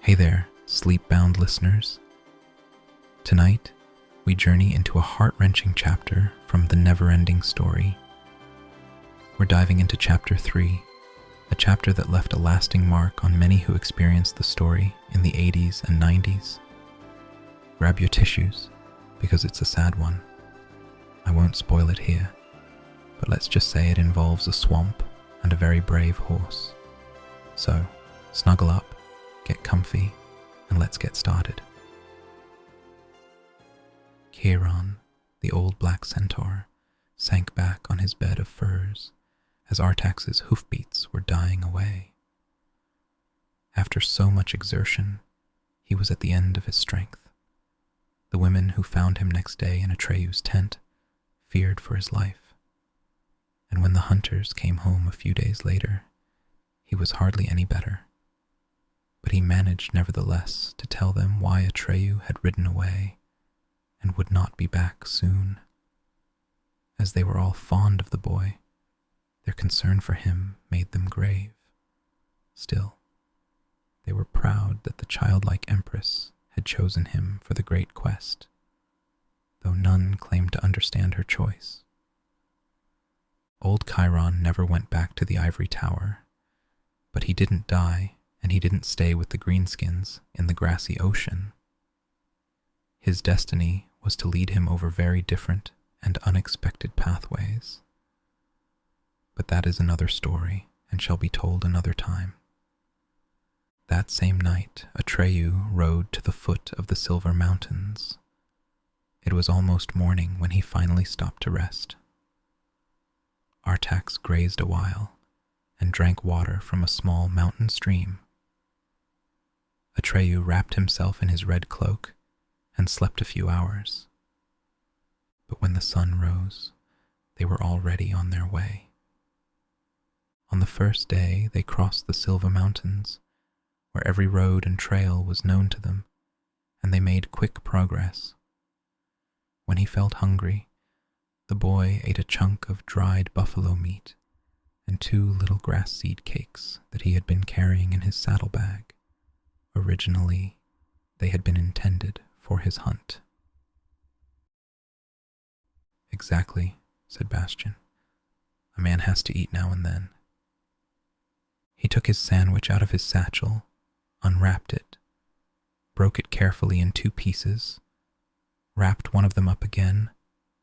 Hey there, Sleepbound listeners. Tonight, we journey into a heart-wrenching chapter from the Neverending Story. We're diving into Chapter 3, a chapter that left a lasting mark on many who experienced the story in the 80s and 90s. Grab your tissues, because it's a sad one. I won't spoil it here, but let's just say it involves a swamp and a very brave horse. So, snuggle up, get comfy, and let's get started. Chiron, the old black centaur, sank back on his bed of furs as Artax's hoofbeats were dying away. After so much exertion, he was at the end of his strength. The women who found him next day in Atreyu's tent feared for his life, and when the hunters came home a few days later, he was hardly any better. But he managed nevertheless to tell them why Atreyu had ridden away and would not be back soon. As they were all fond of the boy, their concern for him made them grave. Still, they were proud that the Childlike Empress had chosen him for the great quest, though none claimed to understand her choice. Old Chiron never went back to the ivory tower, but he didn't die, and he didn't stay with the greenskins in the grassy ocean. His destiny was to lead him over very different and unexpected pathways. But that is another story, and shall be told another time. That same night, Atreyu rode to the foot of the Silver Mountains. It was almost morning when he finally stopped to rest. Artax grazed a while and drank water from a small mountain stream. Atreyu wrapped himself in his red cloak and slept a few hours. But when the sun rose, they were already on their way. On the first day, they crossed the Silver Mountains, where every road and trail was known to them, and they made quick progress. When he felt hungry, the boy ate a chunk of dried buffalo meat and 2 little grass seed cakes that he had been carrying in his saddlebag. Originally, they had been intended for his hunt. Exactly, said Bastian. A man has to eat now and then. He took his sandwich out of his satchel, unwrapped it, broke it carefully in 2 pieces, wrapped one of them up again,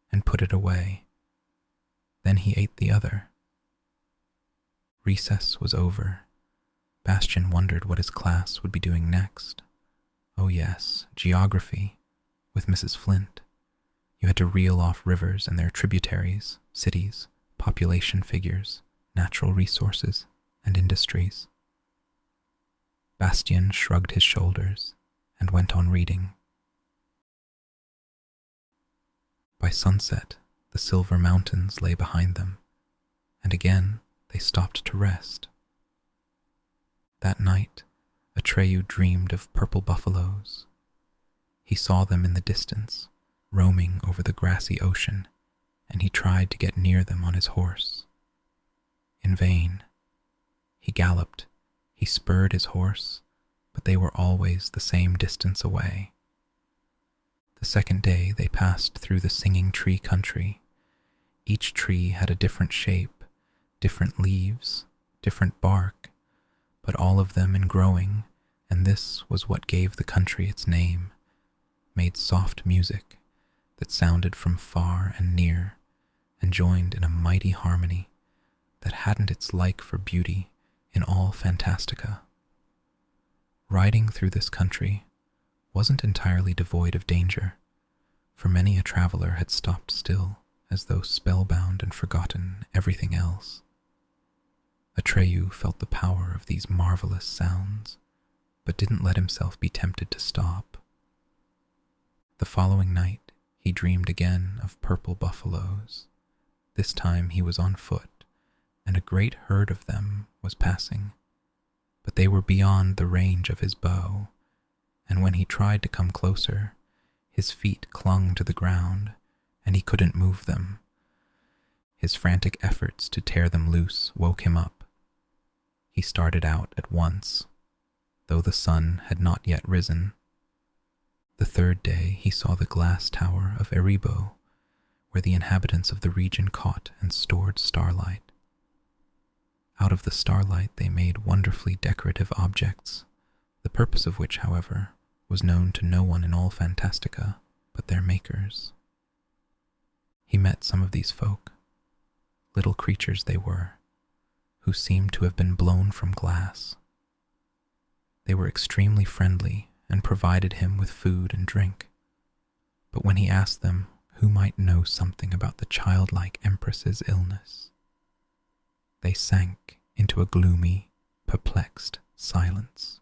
and put it away. Then he ate the other. Recess was over. Bastian wondered what his class would be doing next. Oh yes, geography, with Mrs. Flint. You had to reel off rivers and their tributaries, cities, population figures, natural resources, and industries. Bastian shrugged his shoulders and went on reading. By sunset, the Silver Mountains lay behind them, and again they stopped to rest. That night, Atreyu dreamed of purple buffaloes. He saw them in the distance, roaming over the grassy ocean, and he tried to get near them on his horse. In vain. He galloped, he spurred his horse, but they were always the same distance away. The second day they passed through the singing tree country. Each tree had a different shape, different leaves, different bark, but all of them in growing, and this was what gave the country its name, made soft music that sounded from far and near and joined in a mighty harmony that hadn't its like for beauty in all Fantastica. Riding through this country wasn't entirely devoid of danger, for many a traveler had stopped still as though spellbound and forgotten everything else. Atreyu felt the power of these marvelous sounds, but didn't let himself be tempted to stop. The following night, he dreamed again of purple buffaloes. This time he was on foot, and a great herd of them was passing, but they were beyond the range of his bow, and when he tried to come closer, his feet clung to the ground, and he couldn't move them. His frantic efforts to tear them loose woke him up. He started out at once. though the sun had not yet risen. The third day he saw the glass tower of Erebo, where the inhabitants of the region caught and stored starlight. Out of the starlight they made wonderfully decorative objects, the purpose of which, however, was known to no one in all Fantastica but their makers. He met some of these folk. Little creatures they were, who seemed to have been blown from glass. They were extremely friendly and provided him with food and drink, but when he asked them who might know something about the childlike Empress's illness, they sank into a gloomy, perplexed silence.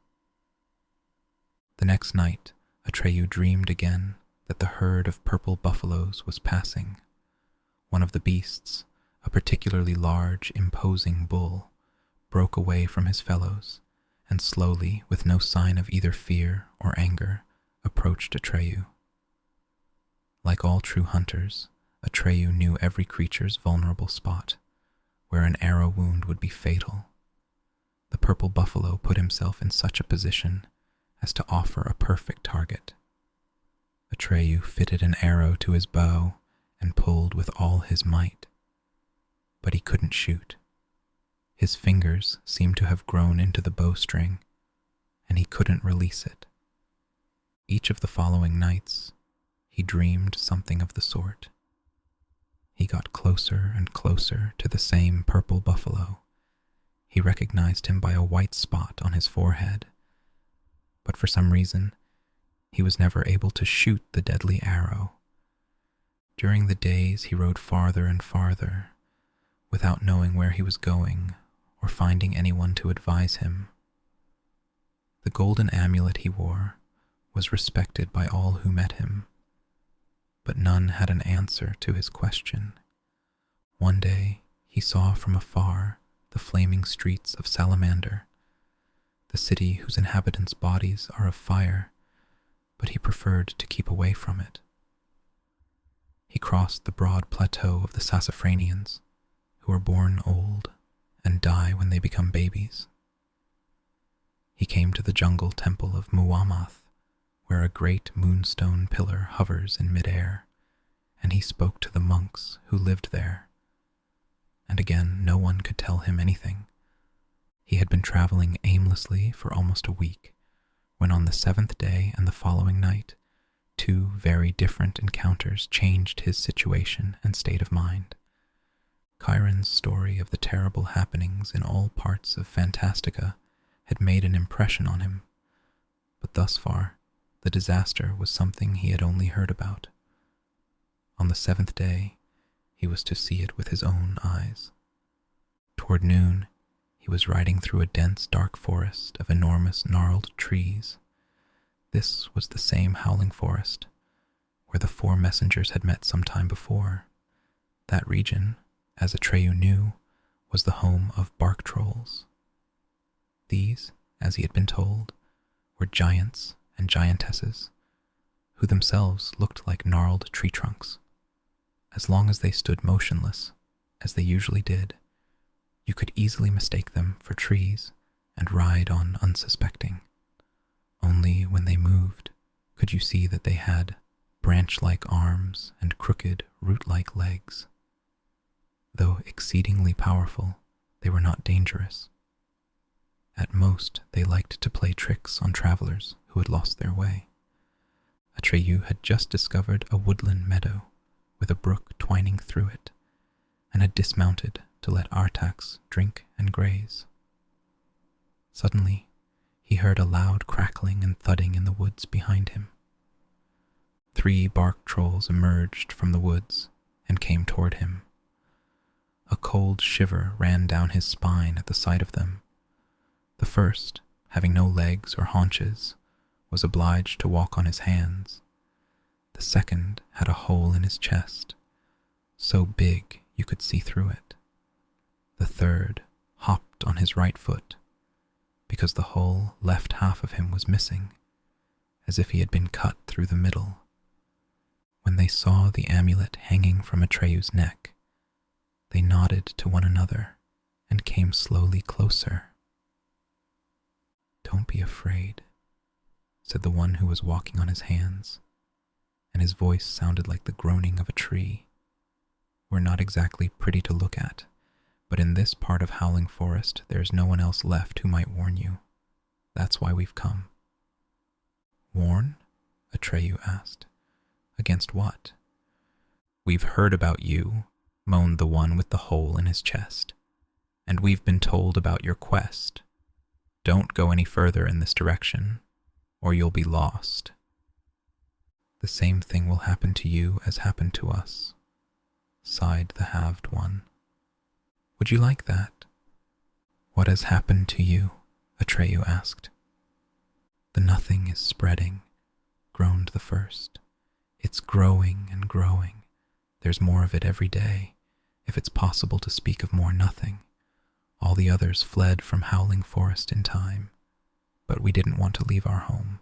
The next night, Atreyu dreamed again that the herd of purple buffaloes was passing. One of the beasts, a particularly large, imposing bull, broke away from his fellows and slowly, with no sign of either fear or anger, approached Atreyu. Like all true hunters, Atreyu knew every creature's vulnerable spot, where an arrow wound would be fatal. The purple buffalo put himself in such a position as to offer a perfect target. Atreyu fitted an arrow to his bow and pulled with all his might, but he couldn't shoot. His fingers seemed to have grown into the bowstring, and he couldn't release it. Each of the following nights, he dreamed something of the sort. He got closer and closer to the same purple buffalo. He recognized him by a white spot on his forehead, but for some reason, he was never able to shoot the deadly arrow. During the days, he rode farther and farther, without knowing where he was going or finding anyone to advise him. The golden amulet he wore was respected by all who met him, but none had an answer to his question. One day he saw from afar the flaming streets of Salamander, the city whose inhabitants' bodies are of fire, but he preferred to keep away from it. He crossed the broad plateau of the Sassafranians, who are born old and die when they become babies. He came to the jungle temple of Muamath, where a great moonstone pillar hovers in midair, and he spoke to the monks who lived there. And again, no one could tell him anything. He had been traveling aimlessly for almost a week, when on the seventh day and the following night, two very different encounters changed his situation and state of mind. Chiron's story of the terrible happenings in all parts of Fantastica had made an impression on him, but thus far, the disaster was something he had only heard about. On the seventh day, he was to see it with his own eyes. Toward noon, he was riding through a dense, dark forest of enormous, gnarled trees. This was the same howling forest where the four messengers had met some time before. That region, as Atreyu knew, was the home of bark trolls. These, as he had been told, were giants and giantesses, who themselves looked like gnarled tree trunks. As long as they stood motionless, as they usually did, you could easily mistake them for trees and ride on unsuspecting. Only when they moved could you see that they had branch-like arms and crooked, root-like legs. Though exceedingly powerful, they were not dangerous. At most, they liked to play tricks on travelers who had lost their way. Atreyu had just discovered a woodland meadow with a brook twining through it, and had dismounted to let Artax drink and graze. Suddenly, he heard a loud crackling and thudding in the woods behind him. 3 bark trolls emerged from the woods and came toward him. A cold shiver ran down his spine at the sight of them. The first, having no legs or haunches, was obliged to walk on his hands. The second had a hole in his chest, so big you could see through it. The third hopped on his right foot, because the whole left half of him was missing, as if he had been cut through the middle. When they saw the amulet hanging from Atreyu's neck, they nodded to one another and came slowly closer. "Don't be afraid," said the one who was walking on his hands, and his voice sounded like the groaning of a tree. "We're not exactly pretty to look at, but in this part of Howling Forest there's no one else left who might warn you. That's why we've come." "Warn?" Atreyu asked. "Against what?" "We've heard about you," moaned the one with the hole in his chest, "and we've been told about your quest. Don't go any further in this direction, or you'll be lost." "The same thing will happen to you as happened to us," sighed the halved one. "Would you like that?" "What has happened to you?" Atreyu asked. "The nothing is spreading," groaned the first. "It's growing and growing. There's more of it every day, if it's possible to speak of more nothing. All the others fled from Howling Forest in time, but we didn't want to leave our home.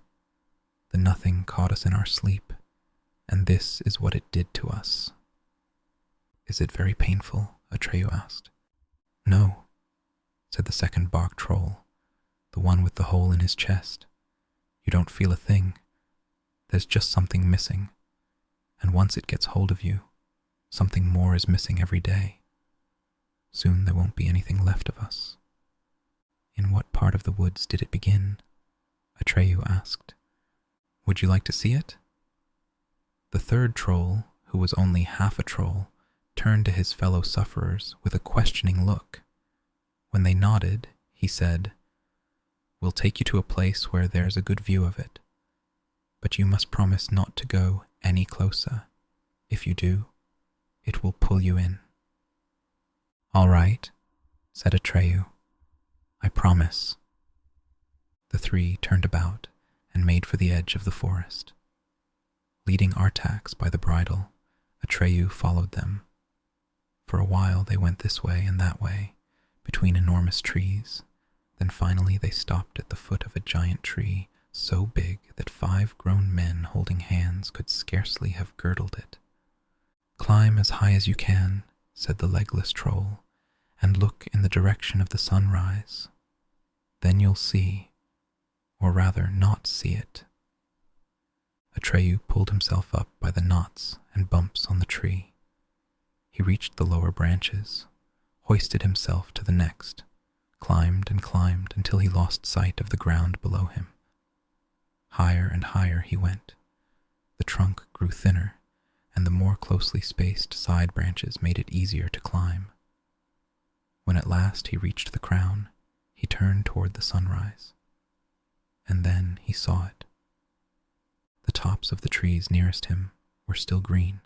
The nothing caught us in our sleep, and this is what it did to us." "Is it very painful?" Atreyu asked. "No," said the second bog troll, the one with the hole in his chest. "You don't feel a thing. There's just something missing, and once it gets hold of you, something more is missing every day. Soon there won't be anything left of us." "In what part of the woods did it begin?" Atreyu asked. "Would you like to see it?" The third troll, who was only half a troll, turned to his fellow sufferers with a questioning look. When they nodded, he said, "We'll take you to a place where there's a good view of it, but you must promise not to go any closer. If you do, it will pull you in." "All right," said Atreyu. "I promise." The three turned about and made for the edge of the forest. Leading Artax by the bridle, Atreyu followed them. For a while they went this way and that way, between enormous trees. Then finally they stopped at the foot of a giant tree so big that 5 grown men holding hands could scarcely have girdled it. "Climb as high as you can," said the legless troll, "and look in the direction of the sunrise. Then you'll see, or rather not see it." Atreyu pulled himself up by the knots and bumps on the tree. He reached the lower branches, hoisted himself to the next, climbed and climbed until he lost sight of the ground below him. Higher and higher he went. The trunk grew thinner, and the more closely spaced side branches made it easier to climb. When at last he reached the crown, he turned toward the sunrise. And then he saw it. The tops of the trees nearest him were still green,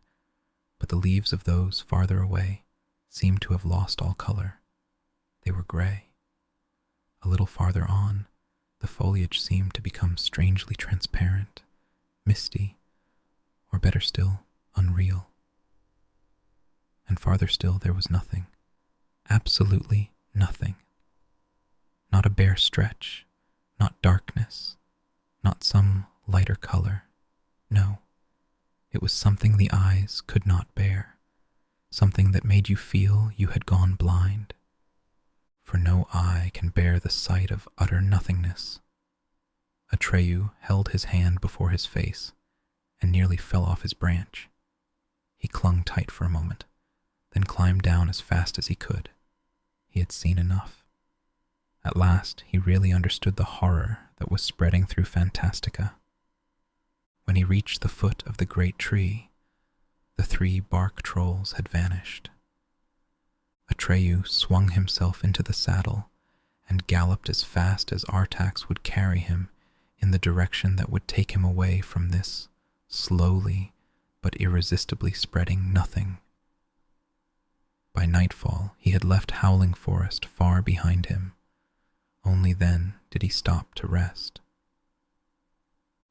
but the leaves of those farther away seemed to have lost all color. They were gray. A little farther on, the foliage seemed to become strangely transparent, misty, or better still, unreal. And farther still there was nothing, absolutely nothing. Not a bare stretch, not darkness, not some lighter color. No, it was something the eyes could not bear, something that made you feel you had gone blind. For no eye can bear the sight of utter nothingness. Atreyu held his hand before his face and nearly fell off his branch. He clung tight for a moment, then climbed down as fast as he could. He had seen enough. At last he really understood the horror that was spreading through Fantastica. When he reached the foot of the great tree, the 3 bark trolls had vanished. Atreyu swung himself into the saddle and galloped as fast as Artax would carry him in the direction that would take him away from this slowly but irresistibly spreading nothing. By nightfall he had left Howling Forest far behind him. Only then did he stop to rest.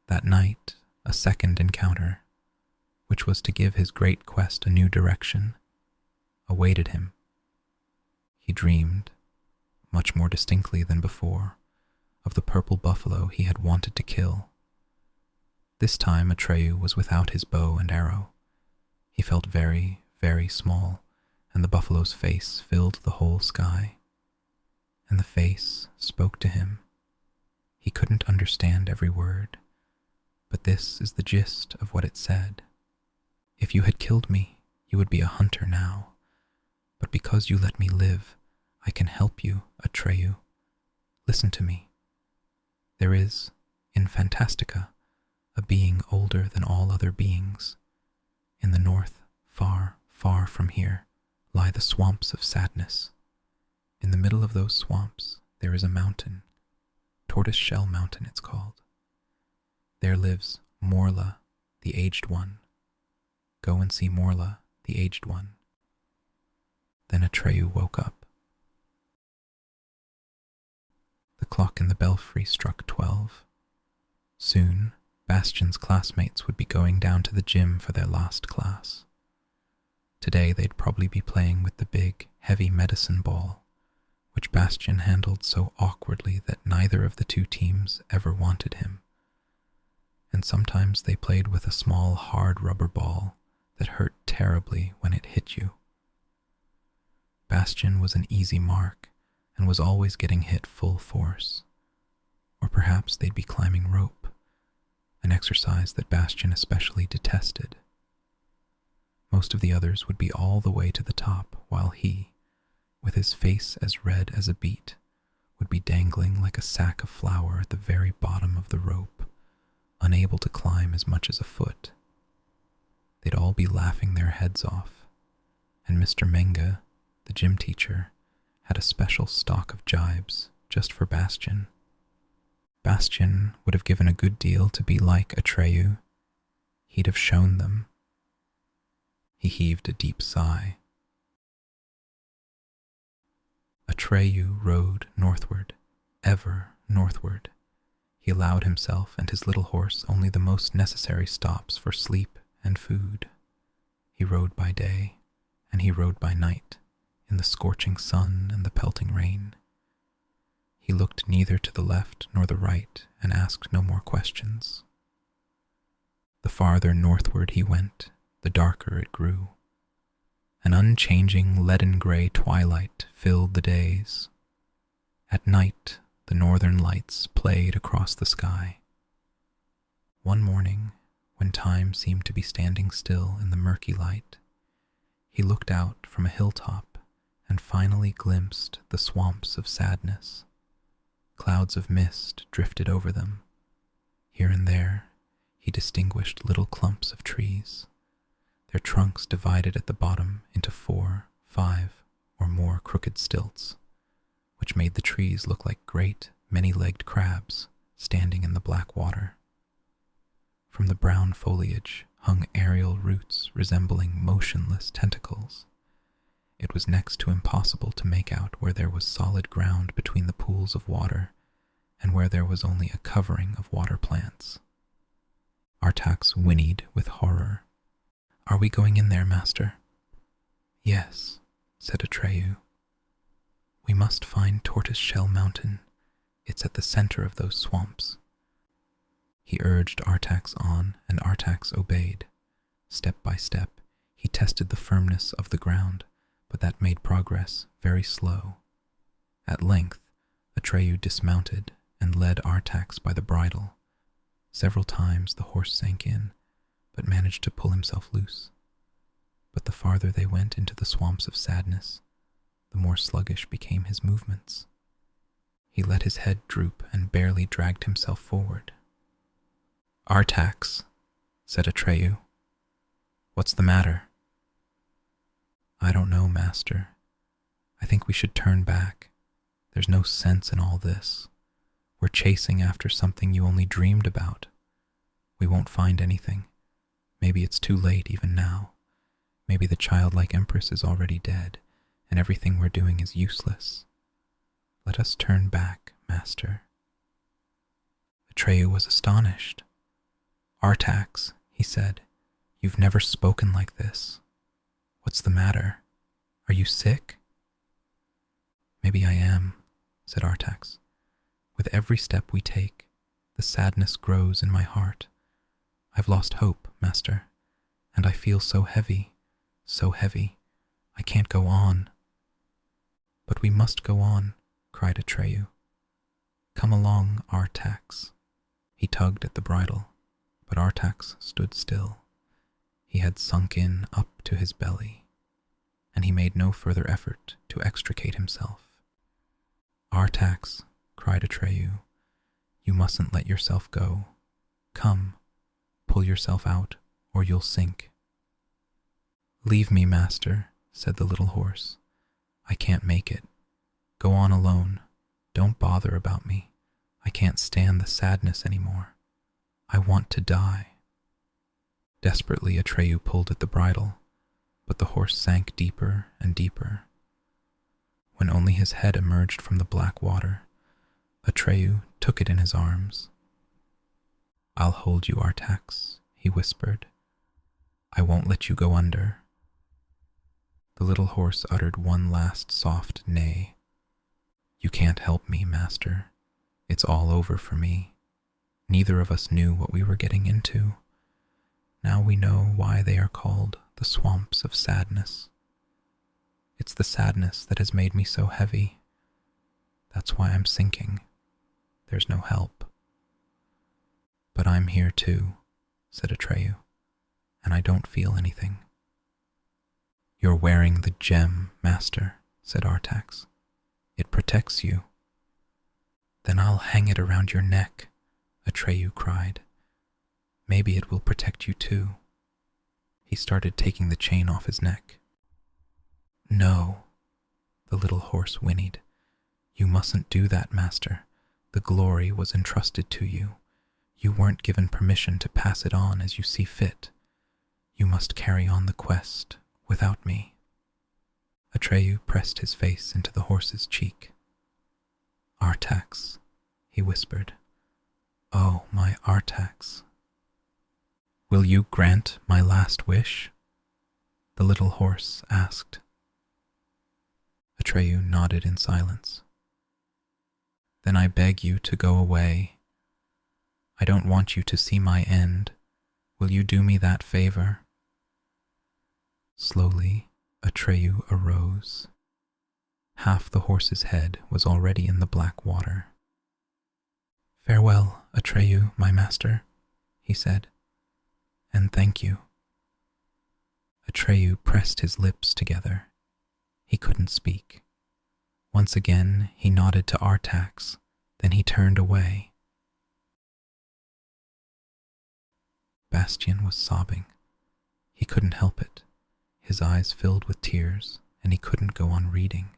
That night, a second encounter, which was to give his great quest a new direction, awaited him. He dreamed, much more distinctly than before, of the purple buffalo he had wanted to kill. This time Atreyu was without his bow and arrow. He felt very, very small, and the buffalo's face filled the whole sky. And the face spoke to him. He couldn't understand every word, but this is the gist of what it said. If you had killed me, you would be a hunter now, but because you let me live, I can help you, Atreyu. Listen to me. There is, in Fantastica, a being older than all other beings. In the north, far, far from here, lie the swamps of sadness. In the middle of those swamps, there is a mountain. Tortoise Shell Mountain it's called. There lives Morla, the Aged One. Go and see Morla, the Aged One. Then Atreyu woke up. The clock in the belfry struck 12. Soon, Bastian's classmates would be going down to the gym for their last class. Today they'd probably be playing with the big, heavy medicine ball, which Bastian handled so awkwardly that neither of the two teams ever wanted him. And sometimes they played with a small, hard rubber ball that hurt terribly when it hit you. Bastian was an easy mark and was always getting hit full force. Or perhaps they'd be climbing rope, an exercise that Bastian especially detested. Most of the others would be all the way to the top, while he, with his face as red as a beet, would be dangling like a sack of flour at the very bottom of the rope, unable to climb as much as a foot. They'd all be laughing their heads off, and Mr. Menga, the gym teacher, had a special stock of jibes just for Bastian. Bastian would have given a good deal to be like Atreyu. He'd have shown them. He heaved a deep sigh. Atreyu rode northward, ever northward. He allowed himself and his little horse only the most necessary stops for sleep and food. He rode by day, and he rode by night, in the scorching sun and the pelting rain. He looked neither to the left nor the right and asked no more questions. The farther northward he went, the darker it grew. An unchanging leaden-gray twilight filled the days. At night, the northern lights played across the sky. One morning, when time seemed to be standing still in the murky light, he looked out from a hilltop and finally glimpsed the swamps of sadness. Clouds of mist drifted over them. Here and there, he distinguished little clumps of trees, their trunks divided at the bottom into 4, 5, or more crooked stilts, which made the trees look like great, many-legged crabs standing in the black water. From the brown foliage hung aerial roots resembling motionless tentacles. It was next to impossible to make out where there was solid ground between the pools of water and where there was only a covering of water plants. Artax whinnied with horror. "Are we going in there, master?" "Yes," said Atreyu. "We must find Tortoise Shell Mountain. It's at the center of those swamps." He urged Artax on, and Artax obeyed. Step by step, he tested the firmness of the ground, but that made progress very slow. At length, Atreyu dismounted and led Artax by the bridle. Several times the horse sank in, but managed to pull himself loose. But the farther they went into the swamps of sadness, the more sluggish became his movements. He let his head droop and barely dragged himself forward. "Artax," said Atreyu. "What's the matter?" "I don't know, master. I think we should turn back. There's no sense in all this. We're chasing after something you only dreamed about. We won't find anything. Maybe it's too late even now. Maybe the Childlike Empress is already dead, and everything we're doing is useless. Let us turn back, master." Atreyu was astonished. "Artax," he said, "you've never spoken like this. What's the matter? Are you sick?" "Maybe I am," said Artax. "With every step we take, the sadness grows in my heart. I've lost hope, master, and I feel so heavy, I can't go on." "But we must go on," cried Atreyu. Come along, Artax. He tugged at the bridle, but Artax stood still. He had sunk in up to his belly, and he made no further effort to extricate himself. Artax, cried Atreyu, you mustn't let yourself go. Come, pull yourself out, or you'll sink. Leave me, master, said the little horse. I can't make it. Go on alone. Don't bother about me. I can't stand the sadness anymore. I want to die. Desperately, Atreyu pulled at the bridle, but the horse sank deeper and deeper. When only his head emerged from the black water, Atreyu took it in his arms. I'll hold you, Artax, he whispered. I won't let you go under. The little horse uttered one last soft neigh. You can't help me, master. It's all over for me. Neither of us knew what we were getting into. Now we know why they are called the swamps of sadness. It's the sadness that has made me so heavy. That's why I'm sinking. There's no help. But I'm here too, said Atreyu, and I don't feel anything. You're wearing the gem, master, said Artax. It protects you. Then I'll hang it around your neck, Atreyu cried. Maybe it will protect you too. He started taking the chain off his neck. No, the little horse whinnied. You mustn't do that, master. The glory was entrusted to you. You weren't given permission to pass it on as you see fit. You must carry on the quest without me. Atreyu pressed his face into the horse's cheek. Artax, he whispered. Oh, my Artax. Will you grant my last wish? The little horse asked. Atreyu nodded in silence. Then I beg you to go away. I don't want you to see my end. Will you do me that favor? Slowly, Atreyu arose. Half the horse's head was already in the black water. Farewell, Atreyu, my master, he said, and thank you. Atreyu pressed his lips together. He couldn't speak. Once again, he nodded to Artax, then he turned away. Bastian was sobbing. He couldn't help it. His eyes filled with tears, and he couldn't go on reading.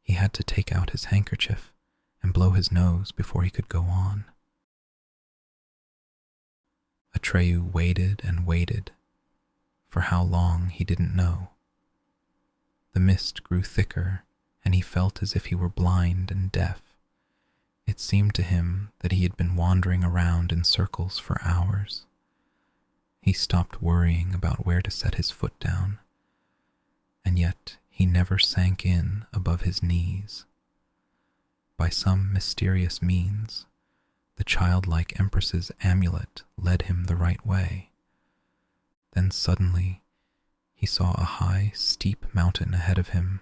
He had to take out his handkerchief and blow his nose before he could go on. Atreyu waited and waited. For how long he didn't know. The mist grew thicker, and he felt as if he were blind and deaf. It seemed to him that he had been wandering around in circles for hours. He stopped worrying about where to set his foot down, and yet he never sank in above his knees. By some mysterious means, the Childlike Empress's amulet led him the right way. Then suddenly, he saw a high, steep mountain ahead of him.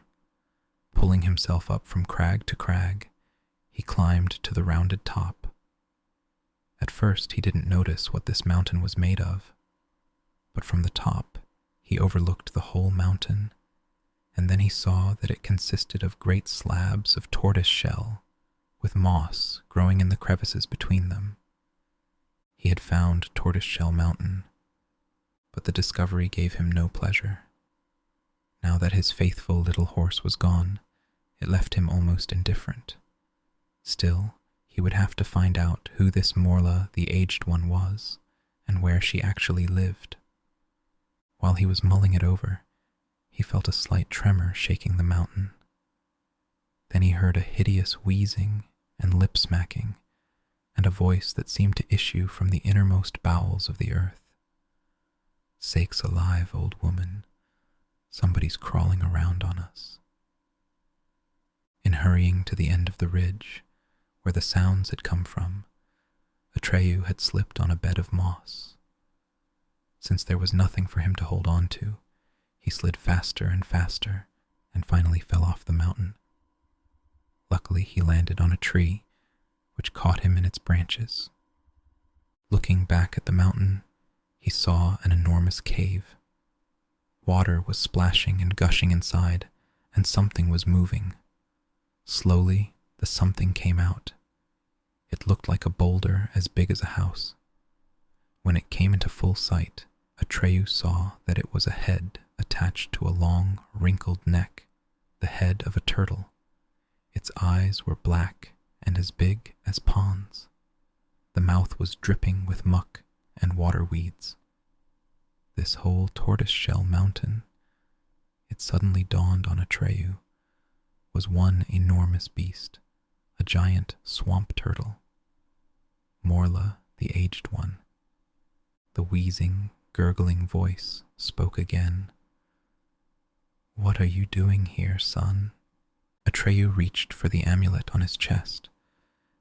Pulling himself up from crag to crag, he climbed to the rounded top. At first, he didn't notice what this mountain was made of, but from the top, he overlooked the whole mountain, and then he saw that it consisted of great slabs of tortoise shell, with moss growing in the crevices between them. He had found Tortoise Shell Mountain, but the discovery gave him no pleasure. Now that his faithful little horse was gone, it left him almost indifferent. Still, he would have to find out who this Morla the Aged One was, and where she actually lived. While he was mulling it over, he felt a slight tremor shaking the mountain. Then he heard a hideous wheezing and lip-smacking, and a voice that seemed to issue from the innermost bowels of the earth. Sakes alive, old woman, somebody's crawling around on us. In hurrying to the end of the ridge, where the sounds had come from, Atreyu had slipped on a bed of moss. Since there was nothing for him to hold on to, he slid faster and faster, and finally fell off the mountain. Luckily, he landed on a tree, which caught him in its branches. Looking back at the mountain, he saw an enormous cave. Water was splashing and gushing inside, and something was moving. Slowly, the something came out. It looked like a boulder as big as a house. When it came into full sight, Atreyu saw that it was a head attached to a long, wrinkled neck, the head of a turtle. Its eyes were black and as big as ponds. The mouth was dripping with muck and water weeds. This whole tortoise-shell mountain, it suddenly dawned on Atreyu, was one enormous beast, a giant swamp turtle. Morla, the aged one. The wheezing, gurgling voice spoke again. "What are you doing here, son?" Atreyu reached for the amulet on his chest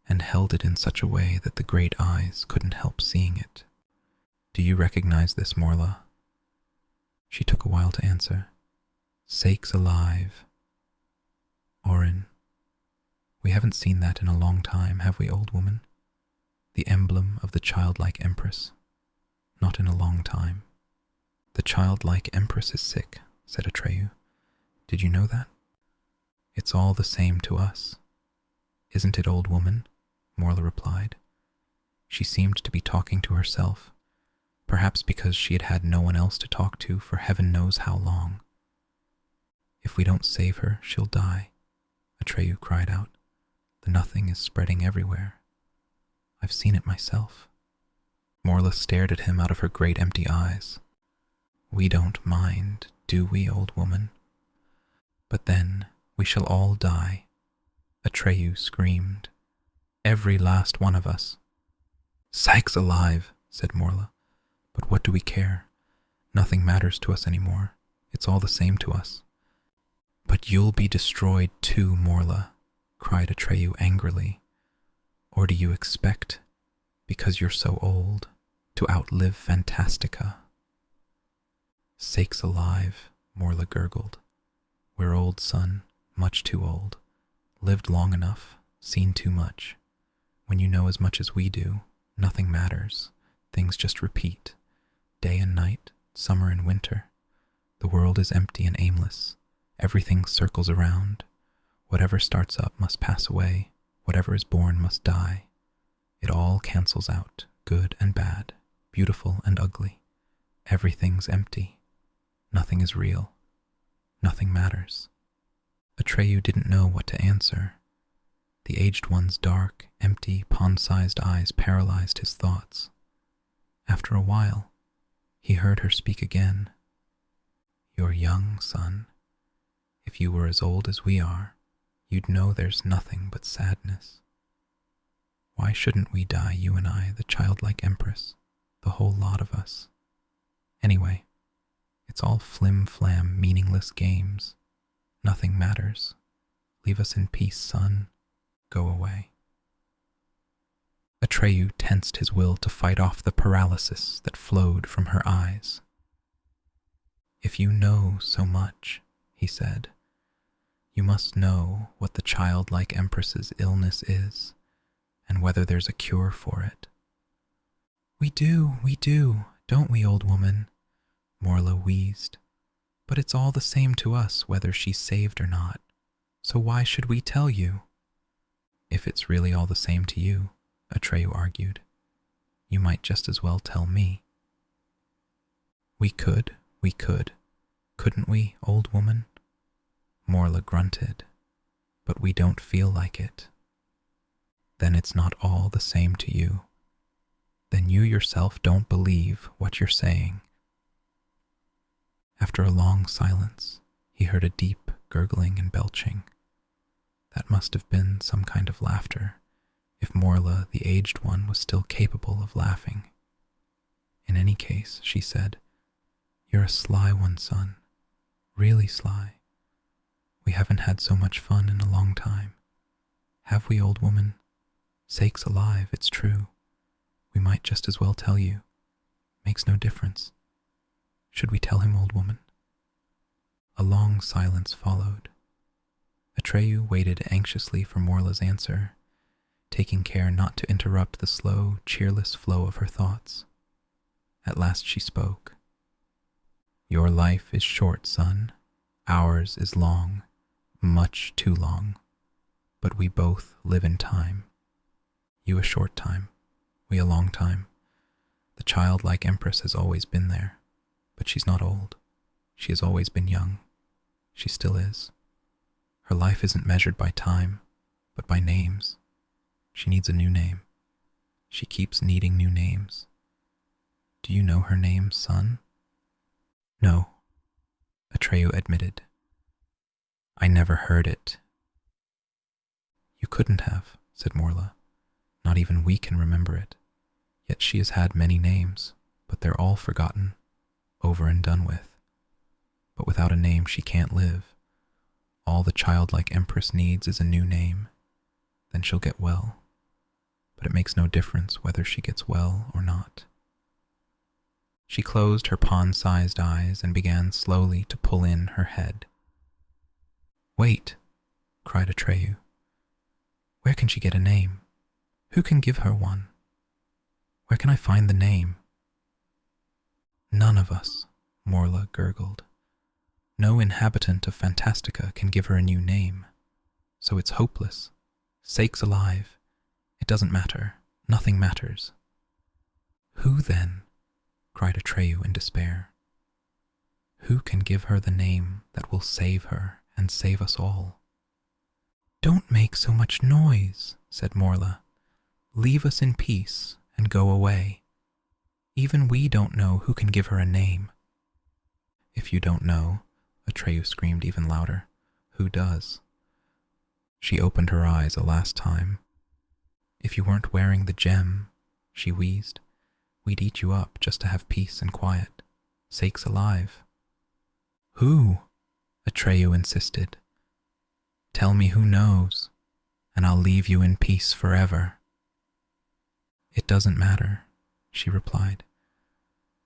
and held it in such a way that the great eyes couldn't help seeing it. "Do you recognize this, Morla?" She took a while to answer. "Sakes alive. Orin. We haven't seen that in a long time, have we, old woman? The emblem of the Childlike Empress. Not in a long time." "The Childlike Empress is sick," said Atreyu. "Did you know that?" "It's all the same to us. Isn't it, old woman?" Morla replied. She seemed to be talking to herself, perhaps because she had had no one else to talk to for heaven knows how long. "If we don't save her, she'll die," Atreyu cried out. "The nothing is spreading everywhere. I've seen it myself." Morla stared at him out of her great empty eyes. "We don't mind, do we, old woman? But then we shall all die," Atreyu screamed. "Every last one of us." "Sakes alive," said Morla. "But what do we care? Nothing matters to us anymore. It's all the same to us." "But you'll be destroyed too, Morla," cried Atreyu angrily. "Or do you expect, because you're so old, to outlive Fantastica?" "Sakes alive," Morla gurgled. "We're old, son, much too old. Lived long enough, seen too much. When you know as much as we do, nothing matters. Things just repeat. Day and night, summer and winter. The world is empty and aimless. Everything circles around. Whatever starts up must pass away. Whatever is born must die. It all cancels out, good and bad, beautiful and ugly. Everything's empty. Nothing is real. Nothing matters." Atreyu didn't know what to answer. The aged one's dark, empty, pond-sized eyes paralyzed his thoughts. After a while, he heard her speak again. "You're young, son. If you were as old as we are, you'd know there's nothing but sadness. Why shouldn't we die, you and I, the Childlike Empress, the whole lot of us? Anyway, it's all flim-flam, meaningless games. Nothing matters. Leave us in peace, son. Go away." Atreyu tensed his will to fight off the paralysis that flowed from her eyes. "If you know so much," he said, "you must know what the Childlike Empress's illness is, and whether there's a cure for it." We do, don't we, old woman?" Morla wheezed. "But it's all the same to us whether she's saved or not, so why should we tell you?" "If it's really all the same to you," Atreyu argued, "you might just as well tell me." We could, couldn't we, old woman?" Morla grunted. "But we don't feel like it." "Then it's not all the same to you. Then you yourself don't believe what you're saying." After a long silence, he heard a deep gurgling and belching. That must have been some kind of laughter, if Morla, the aged one, was still capable of laughing. "In any case," she said, "you're a sly one, son. Really sly. We haven't had so much fun in a long time. Have we, old woman? Sakes alive, it's true. We might just as well tell you. Makes no difference. Should we tell him, old woman?" A long silence followed. Atreyu waited anxiously for Morla's answer, taking care not to interrupt the slow, cheerless flow of her thoughts. At last she spoke. "Your life is short, son. Ours is long, much too long. But we both live in time. You a short time, we a long time. The childlike Empress has always been there, but she's not old. She has always been young. She still is. Her life isn't measured by time, but by names. She needs a new name. She keeps needing new names. Do you know her name, son?" "No," Atreyu admitted. "I never heard it." "You couldn't have," said Morla. "Not even we can remember it. Yet she has had many names, but they're all forgotten, over and done with. But without a name she can't live. All the childlike Empress needs is a new name. Then she'll get well. But it makes no difference whether she gets well or not." She closed her pond-sized eyes and began slowly to pull in her head. "Wait," cried Atreyu. "Where can she get a name? Who can give her one? Where can I find the name?" "None of us," Morla gurgled. "No inhabitant of Fantastica can give her a new name. So it's hopeless. Sakes alive. It doesn't matter. Nothing matters." "Who then?" cried Atreyu in despair. "Who can give her the name that will save her and save us all?" "Don't make so much noise," said Morla. "Leave us in peace and go away. Even we don't know who can give her a name." "If you don't know," Atreyu screamed even louder, "who does?" She opened her eyes a last time. "If you weren't wearing the gem," she wheezed, "we'd eat you up just to have peace and quiet. Sakes alive." "Who?" Atreyu insisted. "Tell me who knows, and I'll leave you in peace forever." "It doesn't matter," she replied.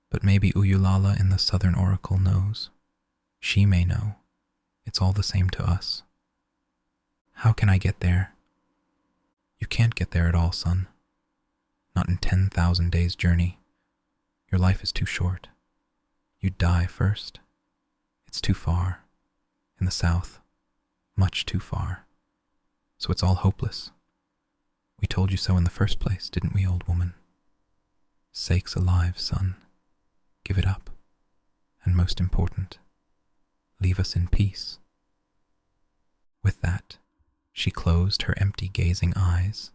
"But maybe Uyulala in the Southern Oracle knows. She may know. It's all the same to us." "How can I get there?" "You can't get there at all, son. Not in 10,000 days' journey. Your life is too short. You'd die first. It's too far. In the south. Much too far. So it's all hopeless. We told you so in the first place, didn't we, old woman? Sakes alive, son. Give it up. And most important, leave us in peace." With that, she closed her empty gazing eyes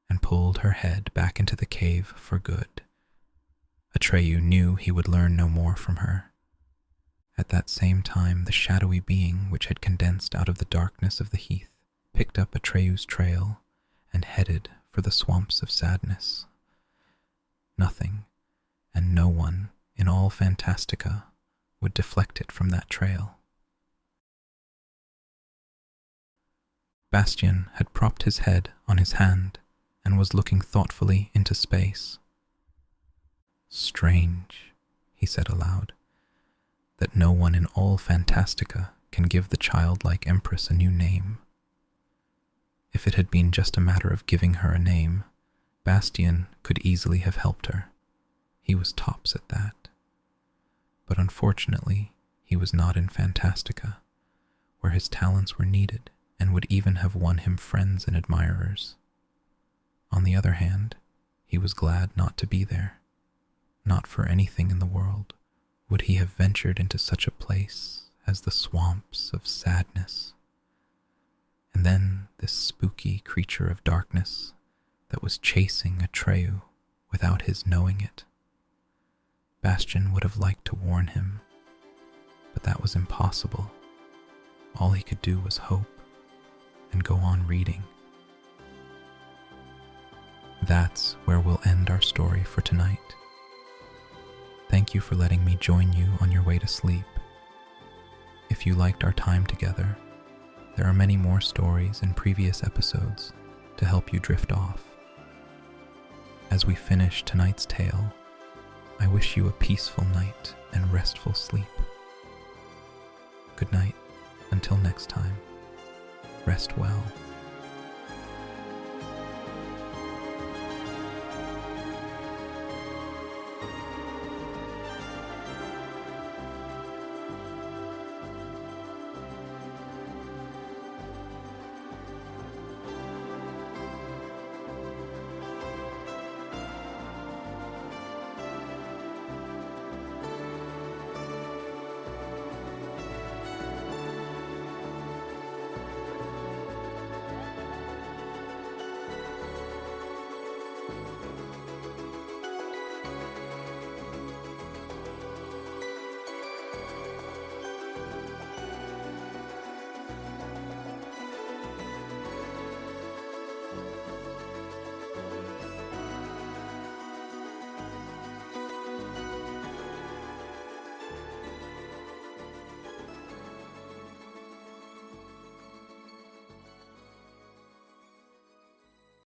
and pulled her head back into the cave for good. Atreyu knew he would learn no more from her. At that same time, the shadowy being which had condensed out of the darkness of the heath picked up Atreyu's trail and headed for the swamps of sadness. Nothing and no one in all Fantastica would deflect it from that trail. Bastian had propped his head on his hand and was looking thoughtfully into space. "Strange," he said aloud, "that no one in all Fantastica can give the childlike Empress a new name. If it had been just a matter of giving her a name, Bastian could easily have helped her. He was tops at that. But unfortunately, he was not in Fantastica, where his talents were needed and would even have won him friends and admirers. On the other hand, he was glad not to be there. Not for anything in the world would he have ventured into such a place as the swamps of sadness. And then this spooky creature of darkness that was chasing Atreyu without his knowing it. Bastian would have liked to warn him, but that was impossible. All he could do was hope and go on reading. That's where we'll end our story for tonight. Thank you for letting me join you on your way to sleep. If you liked our time together, there are many more stories in previous episodes to help you drift off. As we finish tonight's tale, I wish you a peaceful night and restful sleep. Good night, until next time. Rest well.